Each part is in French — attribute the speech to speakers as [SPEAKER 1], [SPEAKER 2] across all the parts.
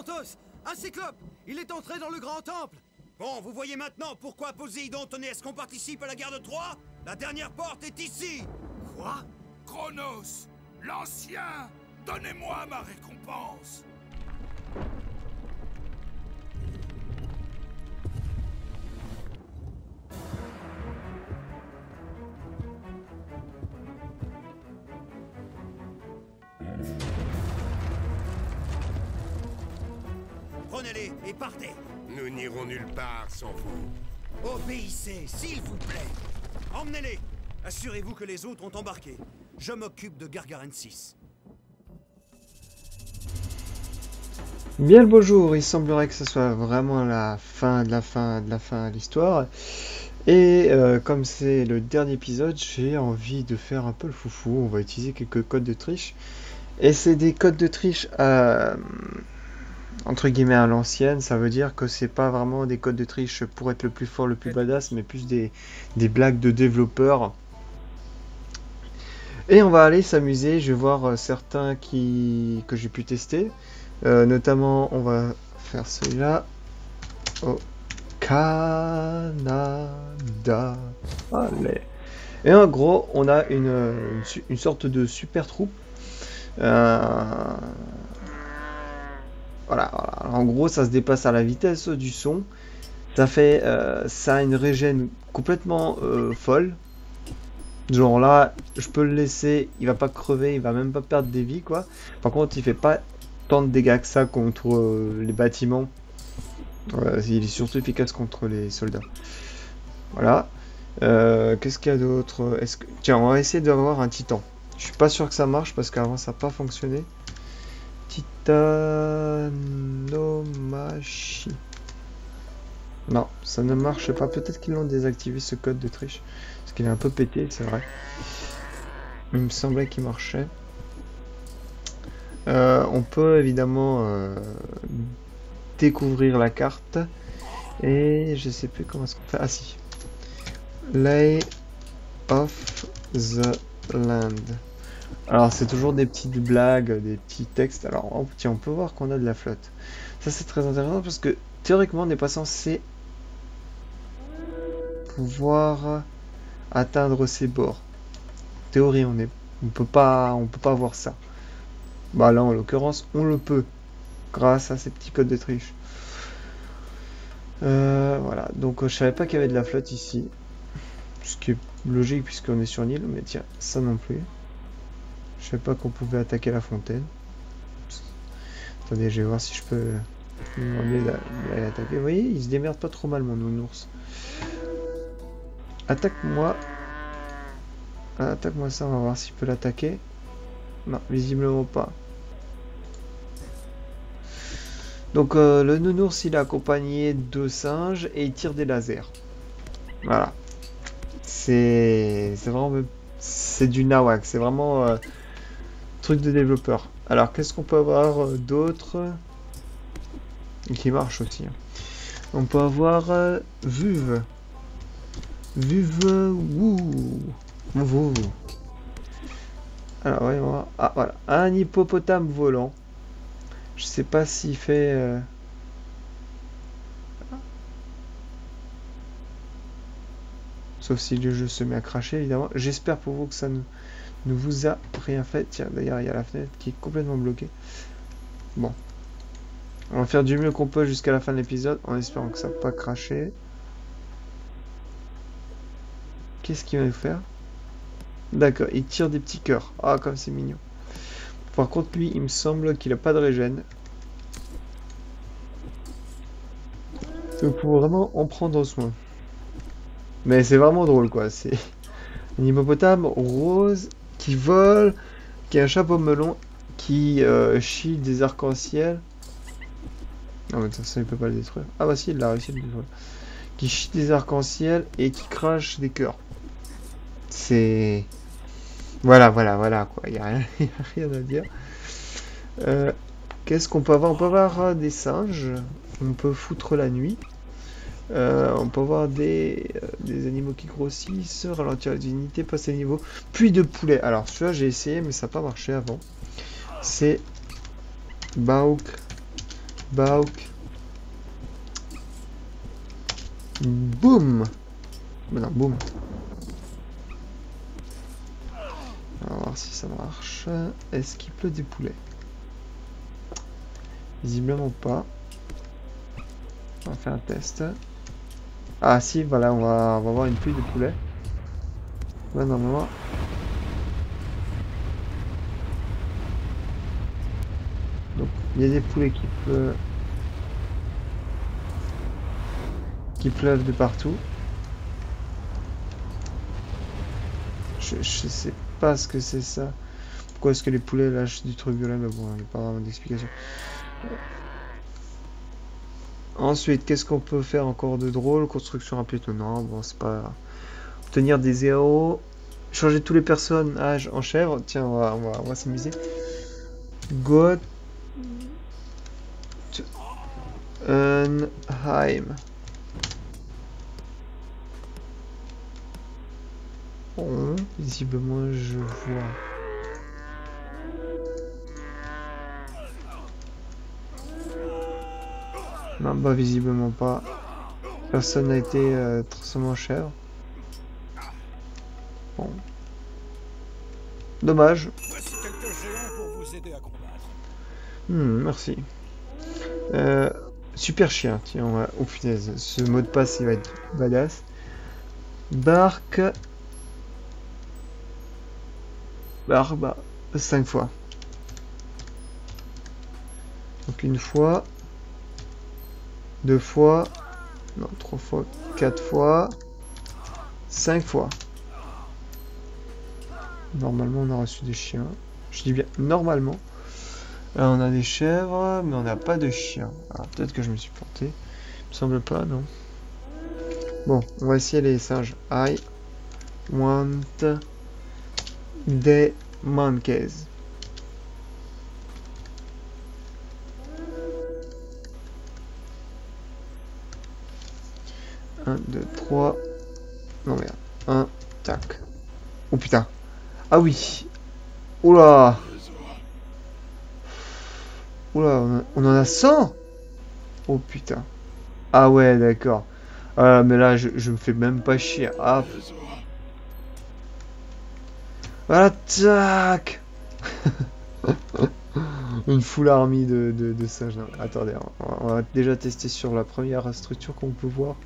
[SPEAKER 1] Xanthos! Un cyclope! Il est entré dans le grand temple!
[SPEAKER 2] Bon, vous voyez maintenant pourquoi Poséidon tenait à ce qu'on participe à la guerre de Troie? La dernière porte est ici!
[SPEAKER 1] Quoi?
[SPEAKER 3] Chronos, l'ancien, donnez-moi ma récompense.
[SPEAKER 2] Prenez-les et partez!
[SPEAKER 4] Nous n'irons nulle part sans vous.
[SPEAKER 2] Obéissez, s'il vous plaît! Emmenez-les! Assurez-vous que les autres ont embarqué. Je m'occupe de Gargaren 6.
[SPEAKER 5] Bien le beau jour, il semblerait que ce soit vraiment la fin de la fin de la fin de l'histoire. Et comme c'est le dernier épisode, j'ai envie de faire un peu le foufou. On va utiliser quelques codes de triche. Et c'est des codes de triche entre guillemets à l'ancienne. Ça veut dire que c'est pas vraiment des codes de triche pour être le plus fort, le plus badass, mais plus des blagues de développeurs. Et on va aller s'amuser. Je vais voir certains que j'ai pu tester. Notamment, on va faire celui-là au Canada. Allez. Et en gros, on a une sorte de super troupe. Voilà. En gros, ça se déplace à la vitesse du son. Ça a une régène complètement folle. Genre là, je peux le laisser, il va pas crever, il va même pas perdre des vies quoi. Par contre, il fait pas tant de dégâts que ça contre les bâtiments. Il est surtout efficace contre les soldats. Voilà. Qu'est-ce qu'il y a d'autre? Tiens, on va essayer d'avoir un titan. Je suis pas sûr que ça marche parce qu'avant ça n'a pas fonctionné. Titanomachi. Non, ça ne marche pas. Peut-être qu'ils l'ont désactivé ce code de triche. Parce qu'il est un peu pété, c'est vrai. Il me semblait qu'il marchait. On peut évidemment découvrir la carte. Et je sais plus comment est-ce qu'on fait. Ah si. Lay of the land. Alors c'est toujours des petites blagues, des petits textes. Alors tiens, on peut voir qu'on a de la flotte. Ça c'est très intéressant parce que théoriquement on n'est pas censé pouvoir atteindre ces bords. Théorie, on peut pas voir ça. Bah là en l'occurrence on le peut grâce à ces petits codes de triche. Voilà, donc je savais pas qu'il y avait de la flotte ici, ce qui est logique puisqu'on est sur une île, mais tiens, ça non plus. Je savais pas qu'on pouvait attaquer la fontaine. Attendez, je vais voir si je peux lui demander d'aller l'attaquer. Vous voyez, il se démerde pas trop mal mon nounours. Attaque-moi. Attaque-moi ça, on va voir s'il peut l'attaquer. Non, visiblement pas. Donc le nounours il est accompagné de singes et il tire des lasers. Voilà. C'est vraiment... C'est du nawak, c'est vraiment truc de développeur. Alors qu'est-ce qu'on peut avoir d'autre qui marche aussi. On peut avoir Vuve. Vuve, wouh. Alors voyons voir. Ah voilà, un hippopotame volant. Je sais pas s'il fait... Sauf si le jeu se met à cracher, évidemment. J'espère pour vous que ça ne vous a rien fait. Tiens, d'ailleurs, il y a la fenêtre qui est complètement bloquée. Bon. On va faire du mieux qu'on peut jusqu'à la fin de l'épisode, en espérant que ça ne va pas cracher. Qu'est-ce qu'il va faire? D'accord, il tire des petits cœurs. Ah, comme c'est mignon. Par contre, lui, il me semble qu'il a pas de régène. Donc, faut vraiment en prendre soin. Mais c'est vraiment drôle, quoi. C'est un hippopotame rose qui vole, qui a un chapeau melon, qui chie des arcs-en-ciel. Non, mais ça, il peut pas le détruire. Ah, bah si, il a réussi à le détruire. Qui chie des arcs-en-ciel et qui crache des cœurs. C'est... Voilà, quoi. Il n'y a rien à dire. Qu'est-ce qu'on peut avoir? On peut avoir des singes. On peut foutre la nuit. On peut avoir des animaux qui grossissent, ralentir les unités, passer le niveau. Puis de poulet. Alors, celui-là, j'ai essayé, mais ça n'a pas marché avant. C'est Bauk Bauk. Boum. Non, boum. On va voir si ça marche. Est-ce qu'il pleut des poulets? Visiblement pas. On va faire un test. Ah si, voilà, on va avoir une pluie de poulets. Ouais, normalement. Donc, il y a des poulets qui pleuvent de partout. Je sais pas ce que c'est ça. Pourquoi est-ce que les poulets lâchent du truc violet? Mais bon, il n'y a pas vraiment d'explication. Ensuite, qu'est-ce qu'on peut faire encore de drôle? Construction rapide, non, bon, c'est pas... Obtenir des héros. Changer tous les personnages en chèvre. Tiens, on va s'amuser. Go to Unheim. Bon, visiblement, je vois. Non, bah visiblement pas. Personne n'a été transformé en chèvre. Bon. Dommage.
[SPEAKER 3] Voici quelques géants pour vous aider à combattre.
[SPEAKER 5] Merci. Super chien, tiens, on va... Oh punaise, ce mot de passe il va être badass. Barque. Barbe. 5 fois. Donc une fois. 2 fois. Non, 3 fois. 4 fois. 5 fois. Normalement, on a reçu des chiens. Je dis bien normalement. Là, on a des chèvres, mais on n'a pas de chiens. Alors, peut-être que je me suis planté. Il me semble pas, non. Bon, on va essayer les singes. I want des monkeys. Un, 2, 3. Non, merde. 1, tac. Oh putain. Ah oui. Oula. Oula, on en a 100. Oh putain. Ah ouais, d'accord. Mais là, je me fais même pas chier. Ah. Voilà, tac. Une full army de singes. Non, attendez, on va déjà tester sur la première structure qu'on peut voir.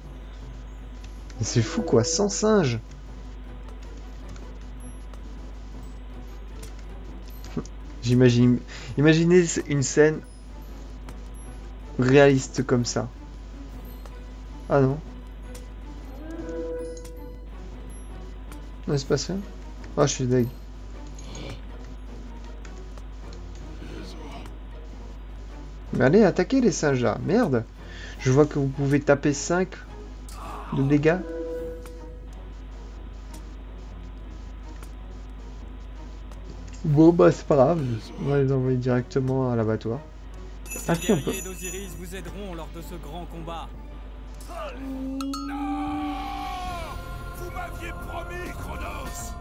[SPEAKER 5] C'est fou quoi, 100 singes. Imaginez une scène réaliste comme ça. Ah non. Non, c'est pas ça. Ah, je suis deg. Mais allez, attaquez les singes là. Merde. Je vois que vous pouvez taper 5 de dégâts. Bon bah c'est pas grave, on va les envoyer directement à l'abattoir. Ah si on peut.
[SPEAKER 6] Les guerriers d'Osiris vous aideront lors de ce grand combat.
[SPEAKER 3] Non! Vous m'aviez promis, Chronos!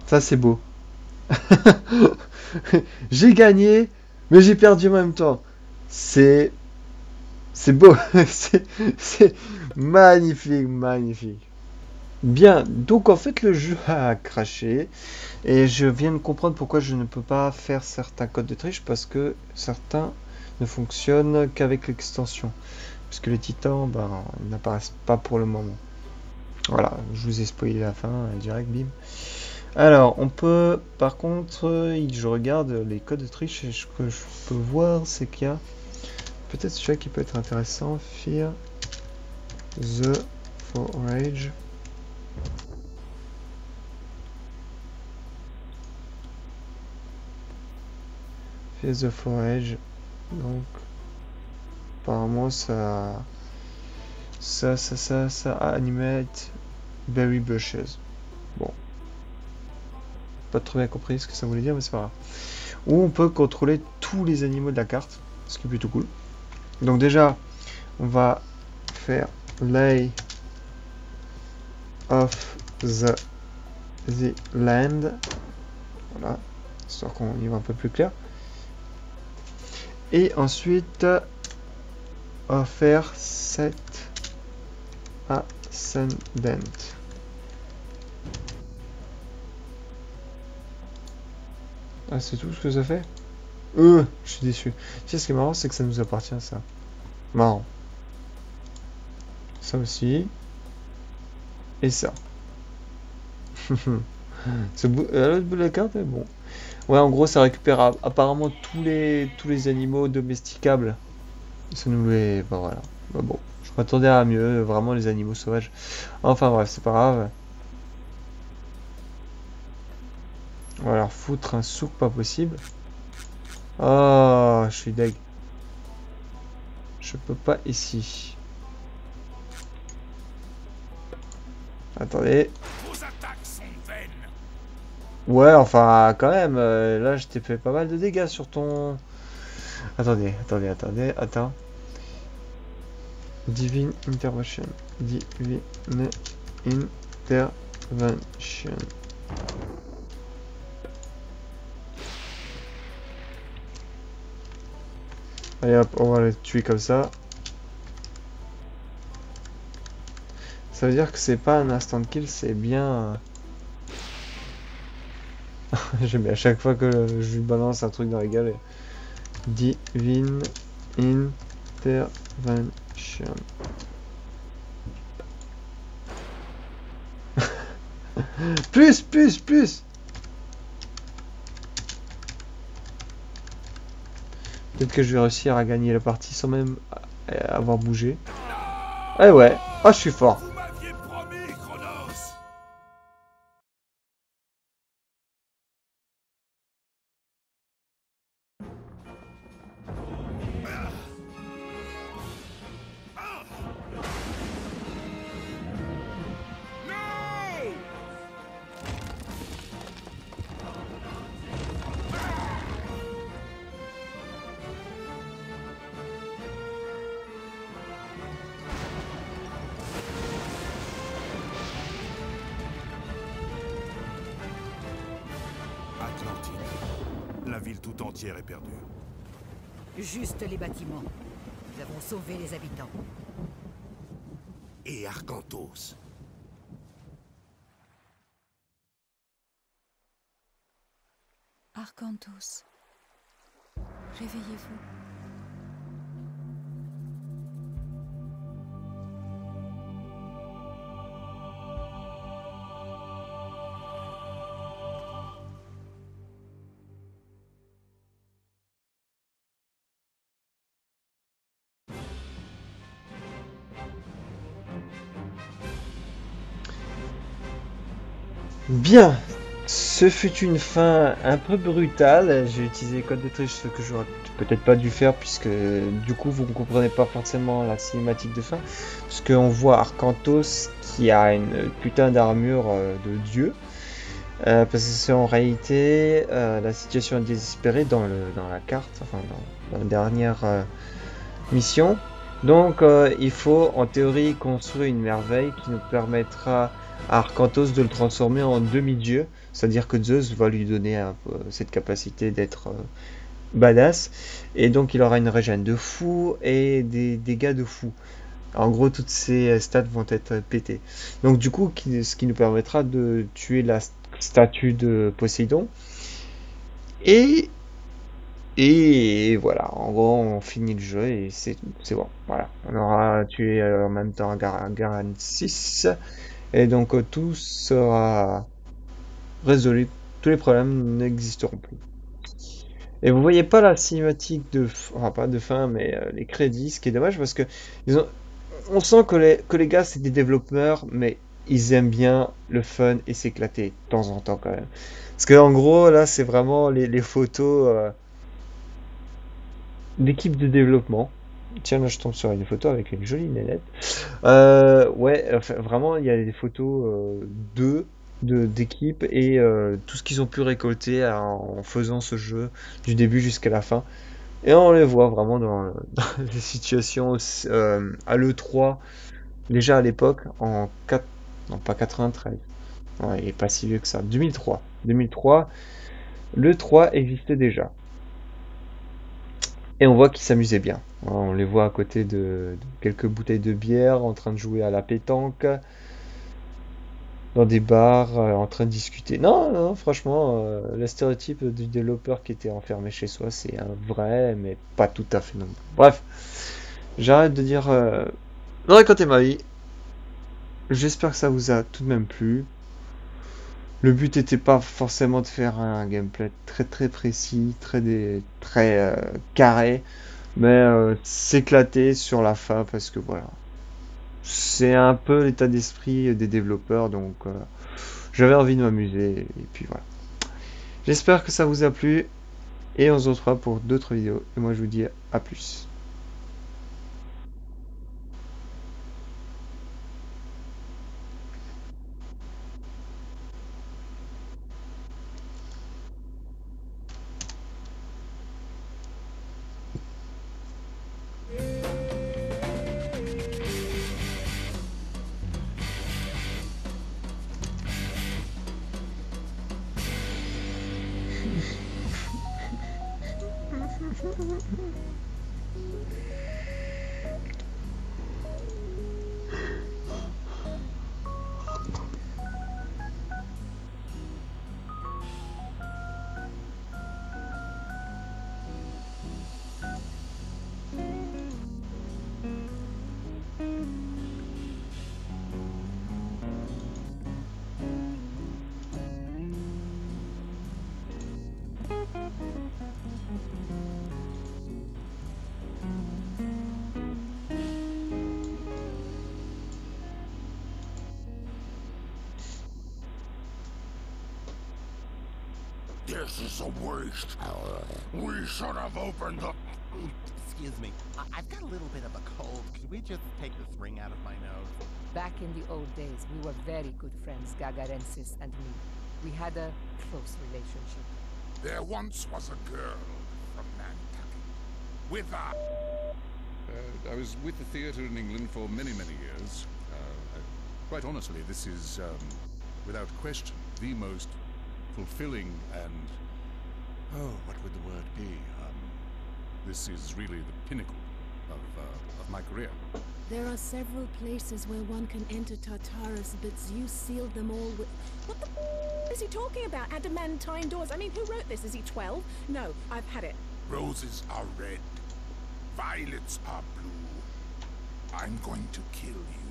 [SPEAKER 5] Ça c'est beau. J'ai gagné, mais j'ai perdu en même temps. C'est beau, c'est magnifique, magnifique. Bien, donc en fait le jeu a craché et je viens de comprendre pourquoi je ne peux pas faire certains codes de triche parce que certains ne fonctionnent qu'avec l'extension. Parce que les titans, ben, ils n'apparaissent pas pour le moment. Voilà, je vous ai spoilé la fin, direct, bim. Alors, on peut, par contre, je regarde les codes de triche et ce que je peux voir, c'est qu'il y a peut-être celui qui peut être intéressant, Fear the Forage. Fear the Forage, donc apparemment ça animate berry bushes. Bon, pas trop bien compris ce que ça voulait dire, mais c'est pas grave. Ou on peut contrôler tous les animaux de la carte, ce qui est plutôt cool. Donc déjà, on va faire lay of the land, voilà, histoire qu'on y voit un peu plus clair. Et ensuite, on va faire set ascendant. Ah, c'est tout ce que ça fait? Je suis déçu. Tu sais, ce qui est marrant, c'est que ça nous appartient, ça. Marrant. Ça aussi. Et ça. L'autre bout de la carte est bon. Ouais, en gros, ça récupère apparemment tous les animaux domesticables. Ça nous les... Bah voilà. Bah bon, je m'attendais à mieux, vraiment les animaux sauvages. Enfin bref, c'est pas grave. On va leur foutre un souk pas possible. Oh, je suis deg. Je peux pas ici. Attendez.
[SPEAKER 3] Vos attaques sont vaines.
[SPEAKER 5] Ouais, enfin, quand même, là, je t'ai fait pas mal de dégâts sur ton... Attendez, attends. Divine Intervention. Divine Intervention. Allez hop, on va le tuer comme ça. Ça veut dire que c'est pas un instant kill, c'est bien... J'aime bien à chaque fois que je lui balance un truc dans la gueule. Divine Intervention. Plus. Peut-être que je vais réussir à gagner la partie sans même avoir bougé. Eh ouais, oh je suis fort.
[SPEAKER 3] Vous m'aviez promis, Chronos. Atlantide. La ville tout entière est perdue.
[SPEAKER 7] Juste les bâtiments. Nous avons sauvé les habitants.
[SPEAKER 4] Et Arcantos.
[SPEAKER 8] Arcantos, réveillez-vous.
[SPEAKER 5] Bien, ce fut une fin un peu brutale. J'ai utilisé code de triche, ce que j'aurais peut-être pas dû faire, puisque du coup vous ne comprenez pas forcément la cinématique de fin. Parce qu'on voit Arcantos qui a une putain d'armure de dieu. Parce que c'est en réalité la situation est désespérée dans la carte, enfin dans la dernière mission. Donc il faut en théorie construire une merveille qui nous permettra à Arcantos de le transformer en demi-dieu, c'est-à-dire que Zeus va lui donner cette capacité d'être badass, et donc il aura une régène de fou et des dégâts de fou. En gros, toutes ces stats vont être pétées. Donc du coup, ce qui nous permettra de tuer la statue de Poséidon. Et voilà, en gros, on finit le jeu et c'est bon. Voilà, on aura tué en même temps Garan 6. Et donc tout sera résolu, tous les problèmes n'existeront plus. Et vous voyez pas la cinématique enfin pas de fin, mais les crédits, ce qui est dommage parce que on sent que les gars c'est des développeurs, mais ils aiment bien le fun et s'éclater de temps en temps quand même. Parce que en gros là c'est vraiment les photos d'équipe de développement. Tiens, là je tombe sur une photo avec une jolie nénette. Ouais, enfin, vraiment, il y a des photos d'équipe et tout ce qu'ils ont pu récolter en faisant ce jeu du début jusqu'à la fin. Et on les voit vraiment dans des situations à l'E3, déjà à l'époque, non pas 93, ouais, il est pas si vieux que ça, 2003. L'E3 existait déjà. Et on voit qu'ils s'amusaient bien. On les voit à côté de quelques bouteilles de bière, en train de jouer à la pétanque, dans des bars, en train de discuter. Non, non, franchement, le stéréotype du développeur qui était enfermé chez soi, c'est un vrai, mais pas tout à fait non plus. Bref, j'arrête de dire... Non, racontez ma vie. J'espère que ça vous a tout de même plu. Le but n'était pas forcément de faire un gameplay très très précis, très carré, mais s'éclater sur la fin parce que voilà. C'est un peu l'état d'esprit des développeurs, donc j'avais envie de m'amuser, et puis voilà. J'espère que ça vous a plu, et on se retrouvera pour d'autres vidéos, et moi je vous dis à plus.
[SPEAKER 3] This is a waste. We should have opened the...
[SPEAKER 8] Excuse me. I've got a little bit of a cold. Could we just take this ring out of my nose?
[SPEAKER 7] Back in the old days, we were very good friends, Gagarensis and me. We had a close relationship.
[SPEAKER 3] There once was a girl from Nantucket with a...
[SPEAKER 9] I was with the theatre in England for many, many years. Quite honestly, this is, without question, the most fulfilling and... oh, what would the word be? This is really the pinnacle of my career.
[SPEAKER 10] There are several places where one can enter Tartarus, but Zeus sealed them all with... What the f*** is he talking about? Adamantine doors? I mean, who wrote this? Is he 12? No, I've had it.
[SPEAKER 3] Roses are red. Violets are blue. I'm going to kill you.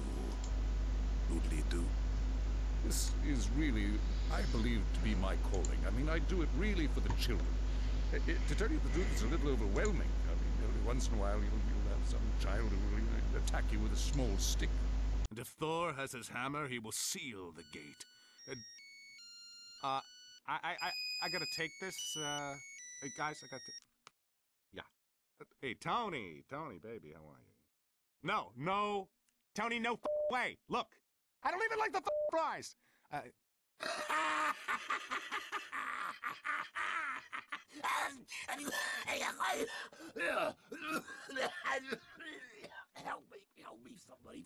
[SPEAKER 3] Doodly-doo.
[SPEAKER 9] This is really, I believe, to be my calling. I mean, I do it really for the children. To tell you the truth, it's a little overwhelming. I mean, every once in a while you'll have some child who will attack you with a small stick.
[SPEAKER 3] And if Thor has his hammer, he will seal the gate.
[SPEAKER 11] I gotta take this, hey guys, I gotta yeah. Hey, Tony, baby, how are you? No, Tony, no way, look, I don't even like the fries!
[SPEAKER 3] Help me, somebody.